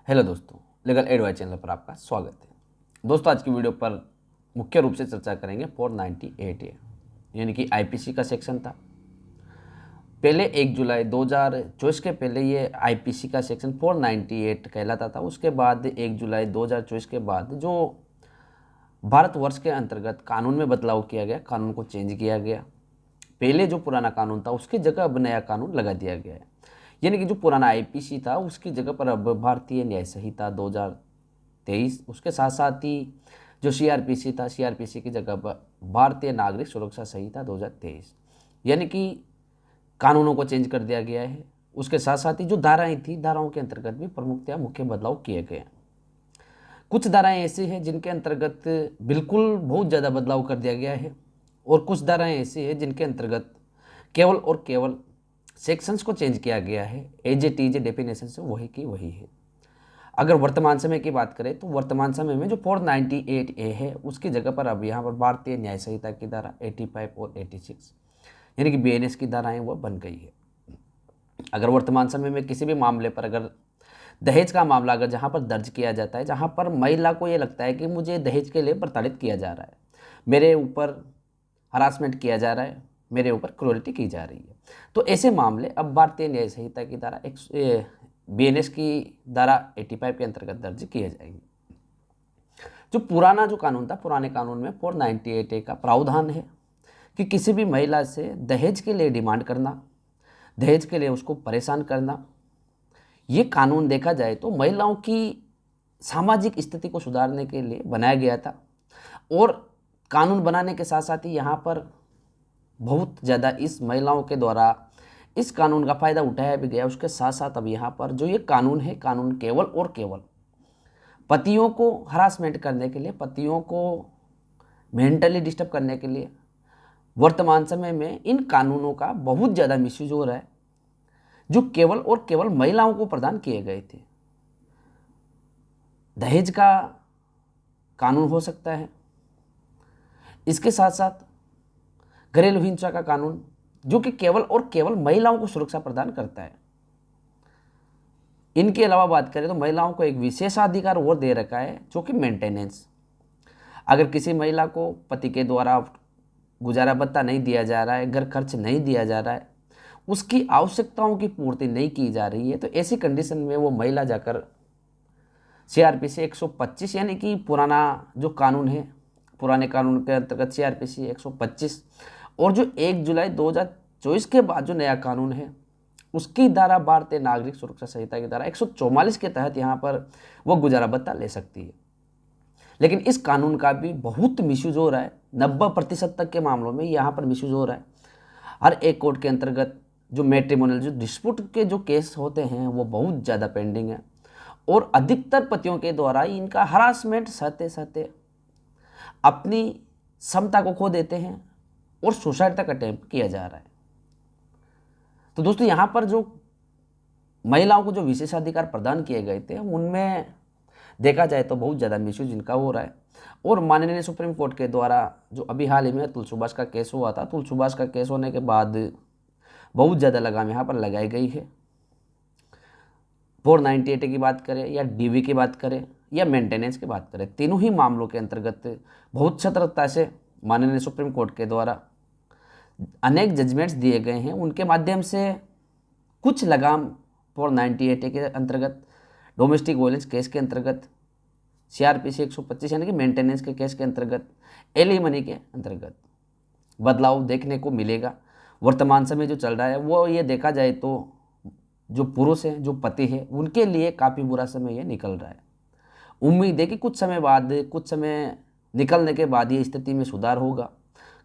Hello दोस्तों, legal advice channel पर आपका स्वागत है। दोस्तों, आज की वीडियो पर मुख्य रूप से चर्चा करेंगे 498 ए यानी कि आईपीसी का सेक्शन था। पहले 1 जुलाई 2024 के पहले ये आईपीसी का सेक्शन 498 कहलाता था। उसके बाद 1 जुलाई 2024 के बाद जो भारतवर्ष के अंतर्गत कानून में बदलाव किया गया, कानून को चेंज किया गया। पहले जो पुराना कानून था उसकी जगह अब नया कानून लगा दिया गया है। यानी कि जो पुराना आईपीसी था उसकी जगह पर अब भारतीय न्याय संहिता 2023, उसके साथ साथ ही जो सीआरपीसी था, सीआरपीसी की जगह पर भारतीय नागरिक सुरक्षा संहिता 2023, यानी कि कानूनों को चेंज कर दिया गया है। उसके साथ साथ ही जो धाराएं थी, धाराओं के अंतर्गत भी प्रमुखतया मुख्य बदलाव किए गए हैं। कुछ धाराएं ऐसी हैं जिनके अंतर्गत बिल्कुल बहुत ज़्यादा बदलाव कर दिया गया है, और कुछ धाराएं ऐसी हैं जिनके अंतर्गत केवल और केवल सेक्शंस को चेंज किया गया है। एज इट इज डेफिनेशन से वही की वही है। अगर वर्तमान समय की बात करें तो वर्तमान समय में जो 498 ए है उसकी जगह पर अब यहाँ पर भारतीय न्याय संहिता की धारा 85 और 86 यानी कि बीएनएस की धाराएं वो बन गई है। अगर वर्तमान समय में किसी भी मामले पर, अगर दहेज का मामला अगर जहाँ पर दर्ज किया जाता है, जहाँ पर महिला को ये लगता है कि मुझे दहेज के लिए प्रताड़ित किया जा रहा है, मेरे ऊपर हरासमेंट किया जा रहा है, मेरे ऊपर क्रूरल्टी की जा रही है, तो ऐसे मामले अब भारतीय न्याय संहिता की धारा बीएनएस की धारा 85 के अंतर्गत दर्ज किए जाएंगे। जो पुराना जो कानून था, पुराने कानून में 498 ए का प्रावधान है कि किसी भी महिला से दहेज के लिए डिमांड करना, दहेज के लिए उसको परेशान करना, ये कानून देखा जाए तो महिलाओं की सामाजिक स्थिति को सुधारने के लिए बनाया गया था। और कानून बनाने के साथ साथ ही यहाँ पर बहुत ज़्यादा इस महिलाओं के द्वारा इस कानून का फ़ायदा उठाया भी गया। उसके साथ साथ अब यहाँ पर जो ये कानून है, कानून केवल और केवल पतियों को हरासमेंट करने के लिए, पतियों को मेंटली डिस्टर्ब करने के लिए वर्तमान समय में इन कानूनों का बहुत ज़्यादा मिसयूज हो रहा है, जो केवल और केवल महिलाओं को प्रदान किए गए थे। दहेज का कानून हो सकता है, इसके साथ साथ घरेलू हिंसा का कानून, जो कि केवल और केवल महिलाओं को सुरक्षा प्रदान करता है। इनके अलावा बात करें तो महिलाओं को एक विशेषाधिकार और दे रखा है, जो कि मेंटेनेंस। अगर किसी महिला को पति के द्वारा गुजारा भत्ता नहीं दिया जा रहा है, घर खर्च नहीं दिया जा रहा है, उसकी आवश्यकताओं की पूर्ति नहीं की जा रही है, तो ऐसी कंडीशन में वो महिला जाकर सीआरपीसी 125 यानी कि पुराना जो कानून है, पुराने कानून के अंतर्गत सीआरपीसी 125 और जो 1 जुलाई 2024 के बाद जो नया कानून है उसकी धारा भारतीय नागरिक सुरक्षा संहिता की धारा 144 के तहत यहाँ पर वो गुजारा भत्ता ले सकती है। लेकिन इस कानून का भी बहुत मिसयूज हो रहा है। 90% तक के मामलों में यहाँ पर मिसयूज हो रहा है। हर एक कोर्ट के अंतर्गत जो मैट्रिमोनियल जो डिस्प्यूट के जो केस होते हैं वो बहुत ज़्यादा पेंडिंग है, और अधिकतर पतियों के द्वारा इनका हरासमेंट सहते सहते अपनी क्षमता को खो देते हैं और सुसाइड तक अटेम्प्ट किया जा रहा है। तो दोस्तों, यहाँ पर जो महिलाओं को जो विशेषाधिकार प्रदान किए गए थे उनमें देखा जाए तो बहुत ज़्यादा मिसयूज इनका हो रहा है। और माननीय सुप्रीम कोर्ट के द्वारा जो अभी हाल ही में अतुल सुभाष का केस हुआ था, अतुल सुभाष का केस होने के बाद बहुत ज़्यादा लगाम यहाँ पर लगाई गई है। 498 की बात करें या डीवी की बात करें या मेंटेनेंस की बात करें, तीनों ही मामलों के अंतर्गत बहुत सतर्कता से माननीय सुप्रीम कोर्ट के द्वारा अनेक जजमेंट्स दिए गए हैं। उनके माध्यम से कुछ लगाम 498 के अंतर्गत, डोमेस्टिक वायलेंस केस के अंतर्गत, सीआरपीसी 125 यानी कि मेंटेनेंस के केस के अंतर्गत, एलिमनी के अंतर्गत बदलाव देखने को मिलेगा। वर्तमान समय जो चल रहा है वो ये देखा जाए तो जो पुरुष हैं, जो पति हैं, उनके लिए काफ़ी बुरा समय ये निकल रहा है। उम्मीद है कि कुछ समय बाद, कुछ समय निकलने के बाद ये स्थिति में सुधार होगा,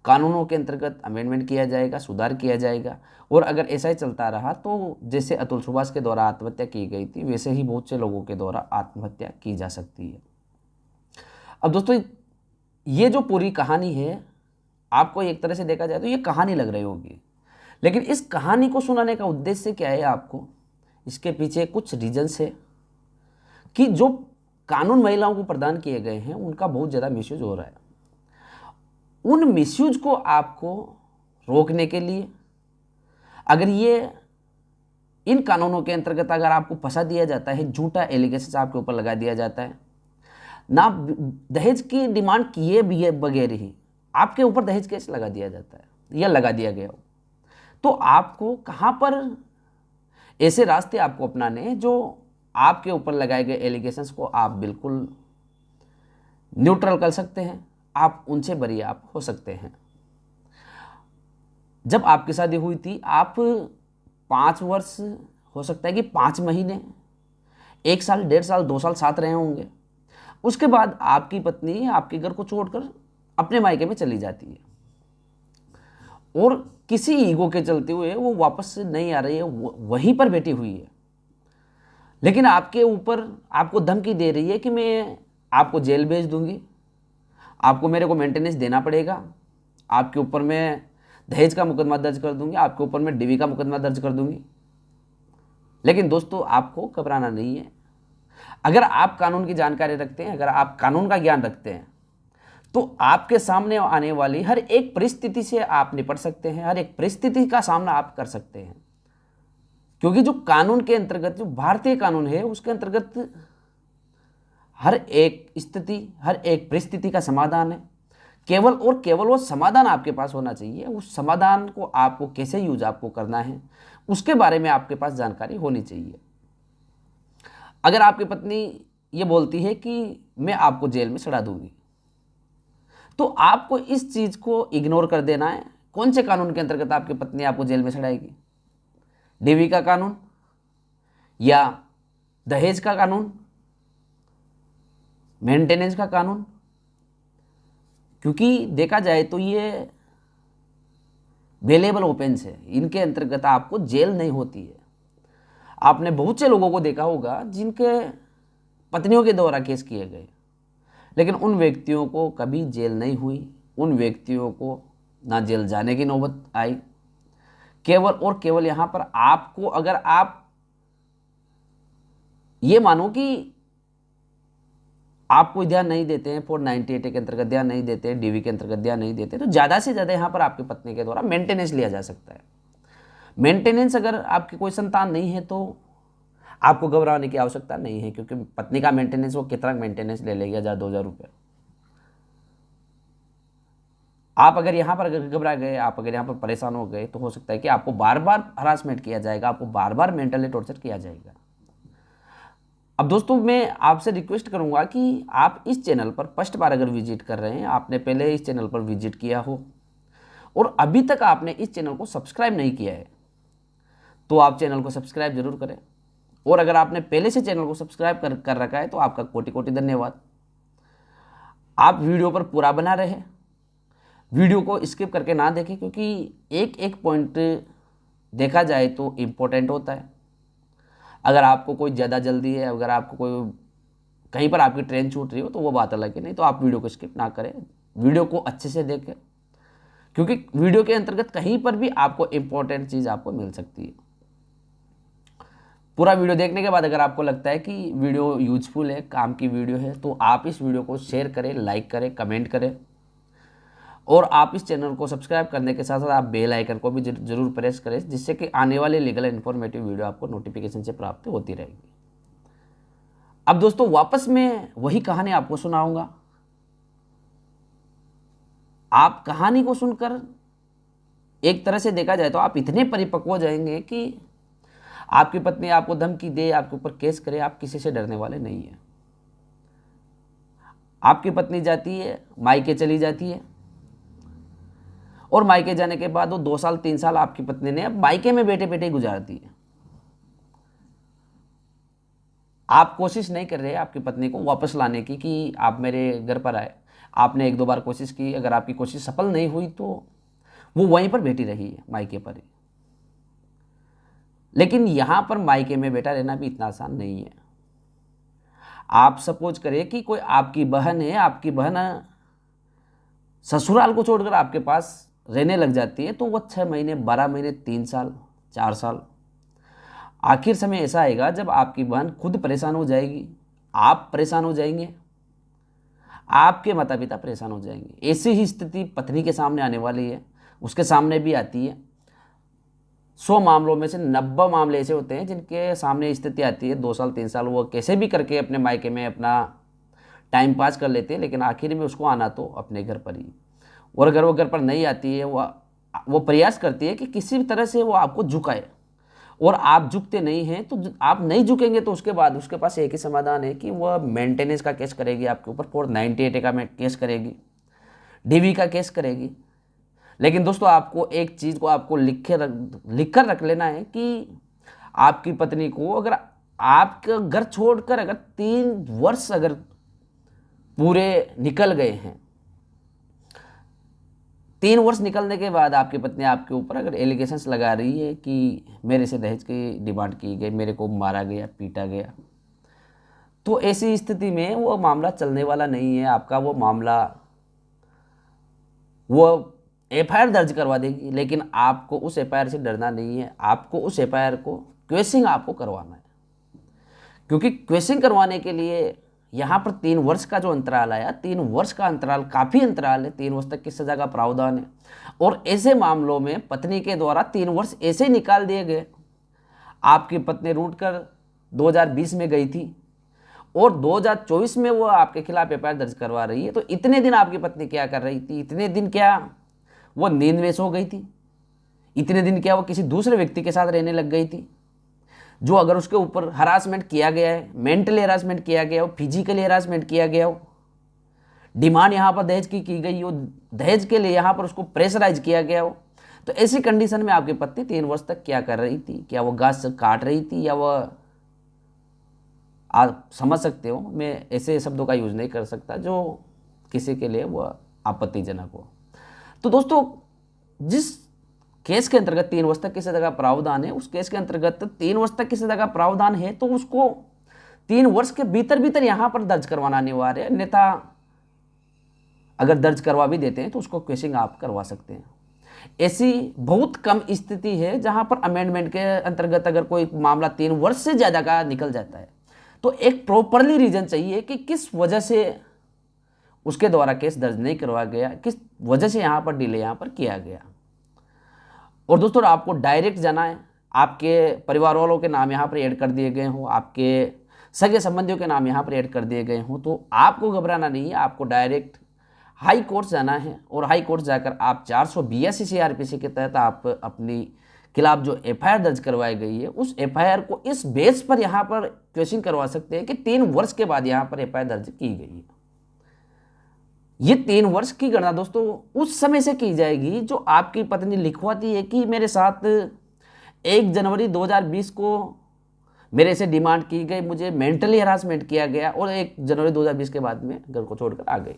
कानूनों के अंतर्गत अमेंडमेंट किया जाएगा, सुधार किया जाएगा। और अगर ऐसा ही चलता रहा तो जैसे अतुल सुभाष के द्वारा आत्महत्या की गई थी, वैसे ही बहुत से लोगों के द्वारा आत्महत्या की जा सकती है। अब दोस्तों, ये जो पूरी कहानी है, आपको एक तरह से देखा जाए तो ये कहानी लग रही होगी, लेकिन इस कहानी को सुनाने का उद्देश्य क्या है आपको, इसके पीछे कुछ रीजन्स है कि जो कानून महिलाओं को प्रदान किए गए हैं उनका बहुत ज़्यादा मिसयूज हो रहा है। उन मिसयूज को आपको रोकने के लिए, अगर ये इन कानूनों के अंतर्गत अगर आपको फंसा दिया जाता है, झूठा एलिगेशन आपके ऊपर लगा दिया जाता है, ना दहेज की डिमांड किए भी बगैर ही आपके ऊपर दहेज केस लगा दिया जाता है या लगा दिया गया हो, तो आपको कहाँ पर ऐसे रास्ते आपको अपनाने हैं जो आपके ऊपर लगाए गए एलिगेशंस को आप बिल्कुल न्यूट्रल कर सकते हैं, आप उनसे बरी आप हो सकते हैं। जब आपकी शादी हुई थी, आप 5 वर्ष, हो सकता है कि 5 महीने, 1 साल, 1.5 साल, 2 साल साथ रहे होंगे। उसके बाद आपकी पत्नी आपके घर को छोड़कर अपने मायके में चली जाती है और किसी ईगो के चलते हुए वो वापस नहीं आ रही है, वहीं पर बैठी हुई है, लेकिन आपके ऊपर आपको धमकी दे रही है कि मैं आपको जेल भेज दूंगी, आपको मेरे को मेंटेनेंस देना पड़ेगा, आपके ऊपर मैं दहेज का मुकदमा दर्ज कर दूंगी, आपके ऊपर मैं डीवी का मुकदमा दर्ज कर दूंगी। लेकिन दोस्तों, आपको घबराना नहीं है। अगर आप कानून की जानकारी रखते हैं, अगर आप कानून का ज्ञान रखते हैं, तो आपके सामने आने वाली हर एक परिस्थिति से आप निपट सकते हैं, हर एक परिस्थिति का सामना आप कर सकते हैं। क्योंकि जो कानून के अंतर्गत, जो भारतीय कानून है, उसके अंतर्गत हर एक स्थिति, हर एक परिस्थिति का समाधान है। केवल और केवल वो समाधान आपके पास होना चाहिए। उस समाधान को आपको कैसे यूज आपको करना है, उसके बारे में आपके पास जानकारी होनी चाहिए। अगर आपकी पत्नी ये बोलती है कि मैं आपको जेल में सड़ा दूंगी, तो आपको इस चीज को इग्नोर कर देना है। कौन से कानून के अंतर्गत आपकी पत्नी आपको जेल में सड़ाएगी? डीवी का कानून या दहेज का कानून, मेंटेनेंस का कानून? क्योंकि देखा जाए तो ये वेलेबल ओपेंस है, इनके अंतर्गत आपको जेल नहीं होती है। आपने बहुत से लोगों को देखा होगा जिनके पत्नियों के द्वारा केस किए गए, लेकिन उन व्यक्तियों को कभी जेल नहीं हुई, उन व्यक्तियों को ना जेल जाने की नौबत आई। केवल और केवल यहाँ पर आपको, अगर आप ये मानो कि आप कोई ध्यान नहीं देते हैं, 498 के अंतर्गत ध्यान नहीं देते, डीवी के अंतर्गत ध्यान नहीं देते, तो ज़्यादा से ज़्यादा यहाँ पर आपकी पत्नी के द्वारा मेंटेनेंस लिया जा सकता है। मेंटेनेंस, अगर आपकी कोई संतान नहीं है तो आपको घबराने की आवश्यकता नहीं है, क्योंकि पत्नी का मेंटेनेंस वो कितना मेंटेनेंस ले लेगी, 1000-2000 रुपये। आप अगर यहाँ पर घबरा गए, आप अगर यहाँ पर परेशान हो गए, तो हो सकता है कि आपको बार बार हरासमेंट किया जाएगा, आपको बार बार मेंटली टॉर्चर किया जाएगा। अब दोस्तों, मैं आपसे रिक्वेस्ट करूंगा कि आप इस चैनल पर फर्स्ट बार अगर विजिट कर रहे हैं, आपने पहले इस चैनल पर विजिट किया हो और अभी तक आपने इस चैनल को सब्सक्राइब नहीं किया है, तो आप चैनल को सब्सक्राइब जरूर करें। और अगर आपने पहले से चैनल को सब्सक्राइब कर रखा है, तो आपका कोटि कोटि धन्यवाद। आप वीडियो पर पूरा बना रहे, वीडियो को स्किप करके ना देखें, क्योंकि एक एक पॉइंट देखा जाए तो इम्पोर्टेंट होता है। अगर आपको कोई ज़्यादा जल्दी है, अगर आपको कोई कहीं पर आपकी ट्रेन छूट रही हो, तो वो बात अलग है, नहीं तो आप वीडियो को स्किप ना करें, वीडियो को अच्छे से देखें, क्योंकि वीडियो के अंतर्गत कहीं पर भी आपको इम्पोर्टेंट चीज़ आपको मिल सकती है। पूरा वीडियो देखने के बाद अगर आपको लगता है कि वीडियो यूजफुल है, काम की वीडियो है, तो आप इस वीडियो को शेयर करें, लाइक करें, कमेंट करें, और आप इस चैनल को सब्सक्राइब करने के साथ साथ आप बेल आइकन को भी जरूर प्रेस करें, जिससे कि आने वाले लीगल इन्फॉर्मेटिव वीडियो आपको नोटिफिकेशन से प्राप्त होती रहेगी। अब दोस्तों, वापस मैं वही कहानी आपको सुनाऊंगा। आप कहानी को सुनकर एक तरह से देखा जाए तो आप इतने परिपक्व हो जाएंगे कि आपकी पत्नी आपको धमकी दे, आपके ऊपर केस करे, आप किसी से डरने वाले नहीं है। आपकी पत्नी जाती है, मायके चली जाती है, और मायके जाने के बाद वो 2 साल 3 साल आपकी पत्नी ने मायके में बैठे बैठे गुजार दी है। आप कोशिश नहीं कर रहे आपकी पत्नी को वापस लाने की कि आप मेरे घर पर आए। आपने 1-2 बार कोशिश की, अगर आपकी कोशिश सफल नहीं हुई तो वो वहीं पर बैठी रही है, मायके पर ही। लेकिन यहां पर मायके में बैठा रहना भी इतना आसान नहीं है। आप सपोज करें कि कोई आपकी बहन है, आपकी बहन ससुराल को छोड़कर आपके पास रहने लग जाती है, तो वो 6 महीने, 12 महीने, 3 साल, 4 साल, आखिर समय ऐसा आएगा जब आपकी बहन खुद परेशान हो जाएगी, आप परेशान हो जाएंगे, आपके माता पिता परेशान हो जाएंगे। ऐसी ही स्थिति पत्नी के सामने आने वाली है, उसके सामने भी आती है। 100 मामलों में से 90 मामले ऐसे होते हैं जिनके सामने स्थिति आती है 2 साल 3 साल वो कैसे भी करके अपने मायके में अपना टाइम पास कर लेते हैं, लेकिन आखिर में उसको आना तो अपने घर पर ही। और अगर वो घर पर नहीं आती है, वो प्रयास करती है कि किसी भी तरह से वो आपको झुकाए, और आप झुकते नहीं हैं तो आप नहीं झुकेंगे तो उसके बाद उसके पास एक ही समाधान है कि वह मेंटेनेंस का केस करेगी आपके ऊपर, 498A का केस करेगी, डीवी का केस करेगी। लेकिन दोस्तों आपको एक चीज़ को आपको लिख कर रख लेना है कि आपकी पत्नी को अगर आपका घर छोड़कर अगर 3 वर्ष अगर पूरे निकल गए हैं, 3 वर्ष निकलने के बाद आपकी पत्नी आपके ऊपर अगर एलिगेशंस लगा रही है कि मेरे से दहेज की डिमांड की गई, मेरे को मारा गया, पीटा गया, तो ऐसी स्थिति में वो मामला चलने वाला नहीं है आपका। वो मामला वो FIR दर्ज करवा देगी, लेकिन आपको उस FIR से डरना नहीं है। आपको उस FIR को क्वेशिंग आपको करवाना है, क्योंकि क्वेशिंग करवाने के लिए यहाँ पर 3 वर्ष का जो अंतराल आया, 3 वर्ष का अंतराल काफ़ी अंतराल है, 3 वर्ष तक की सज़ा का प्रावधान है। और ऐसे मामलों में पत्नी के द्वारा 3 वर्ष ऐसे निकाल दिए गए। आपकी पत्नी रूठ कर 2020 में गई थी और 2024 में वो आपके खिलाफ FIR दर्ज करवा रही है, तो इतने दिन आपकी पत्नी क्या कर रही थी? इतने दिन क्या वो नींद में सो गई थी? इतने दिन क्या वो किसी दूसरे व्यक्ति के साथ रहने लग गई थी? जो अगर उसके ऊपर हरासमेंट किया गया है, मेंटली हरासमेंट किया गया हो, फिजिकली हरासमेंट किया गया हो, डिमांड यहाँ पर दहेज की गई हो, दहेज के लिए यहाँ पर उसको प्रेशराइज किया गया हो, तो ऐसी कंडीशन में आपकी पत्नी 3 वर्ष तक क्या कर रही थी? क्या वो घास काट रही थी, या वह, आप समझ सकते हो, मैं ऐसे शब्दों का यूज़ नहीं कर सकता जो किसी के लिए वह आपत्तिजनक हो। तो दोस्तों जिस केस के अंतर्गत 3 वर्ष तक की सजा का प्रावधान है, उस केस के अंतर्गत 3 वर्ष तक की सजा का प्रावधान है, तो उसको 3 वर्ष के भीतर यहाँ पर दर्ज करवाना अनिवार्य है। अन्यथा अगर दर्ज करवा भी देते हैं तो उसको क्वेशिंग आप करवा सकते हैं। ऐसी बहुत कम स्थिति है जहां पर अमेंडमेंट के अंतर्गत अगर कोई मामला 3 वर्ष से ज़्यादा का निकल जाता है, तो एक प्रॉपरली रीजन चाहिए कि किस वजह से उसके द्वारा केस दर्ज नहीं करवाया गया, किस वजह से यहाँ पर डिले यहाँ पर किया गया। और दोस्तों आपको डायरेक्ट जाना है, आपके परिवार वालों के नाम यहाँ पर ऐड कर दिए गए हों, आपके सगे संबंधियों के नाम यहाँ पर ऐड कर दिए गए हों, तो आपको घबराना नहीं है। आपको डायरेक्ट हाई कोर्ट जाना है, और हाई कोर्ट जाकर आप 482 CRPC के तहत आप अपनी खिलाफ जो FIR दर्ज करवाई गई है, उस FIR को इस बेस पर यहाँ पर क्वेश्चन करवा सकते हैं कि 3 वर्ष के बाद यहाँ पर FIR दर्ज की गई है। ये 3 वर्ष की गणना दोस्तों उस समय से की जाएगी जो आपकी पत्नी लिखवाती है कि मेरे साथ 1 जनवरी 2020 को मेरे से डिमांड की गई, मुझे मेंटली हरासमेंट किया गया, और 1 जनवरी 2020 के बाद में घर को छोड़कर आ गई।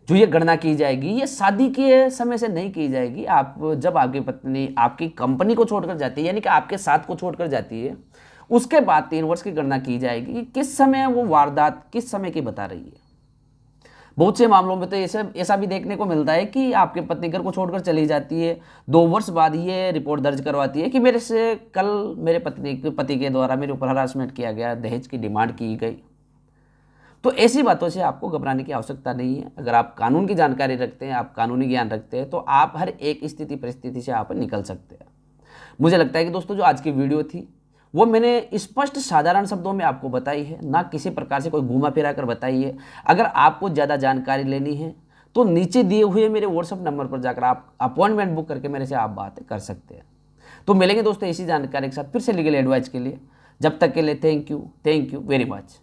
जो ये गणना की जाएगी ये शादी के समय से नहीं की जाएगी। आप जब आपकी पत्नी आपकी कंपनी को छोड़कर जाती है, यानी कि आपके साथ को छोड़कर जाती है, उसके बाद 3 वर्ष की गणना की जाएगी कि किस समय वो वारदात किस समय की बता रही है। बहुत से मामलों में तो ऐसा भी देखने को मिलता है कि आपके पत्नी घर को छोड़कर चली जाती है, 2 वर्ष बाद ये रिपोर्ट दर्ज करवाती है कि मेरे से कल मेरे पति के द्वारा मेरे ऊपर हरासमेंट किया गया, दहेज की डिमांड की गई। तो ऐसी बातों से आपको घबराने की आवश्यकता नहीं है। अगर आप कानून की जानकारी रखते हैं, आप कानूनी ज्ञान रखते हैं, तो आप हर एक स्थिति परिस्थिति से आप निकल सकते हैं। मुझे लगता है कि दोस्तों जो आज की वीडियो थी वो मैंने स्पष्ट साधारण शब्दों में आपको बताई है, ना किसी प्रकार से कोई घुमा फिरा कर बताई है। अगर आपको ज़्यादा जानकारी लेनी है तो नीचे दिए हुए मेरे व्हाट्सएप नंबर पर जाकर आप अपॉइंटमेंट बुक करके मेरे से आप बात कर सकते हैं। तो मिलेंगे दोस्तों इसी जानकारी के साथ फिर से लीगल एडवाइस के लिए। जब तक के लिए थैंक यू वेरी मच।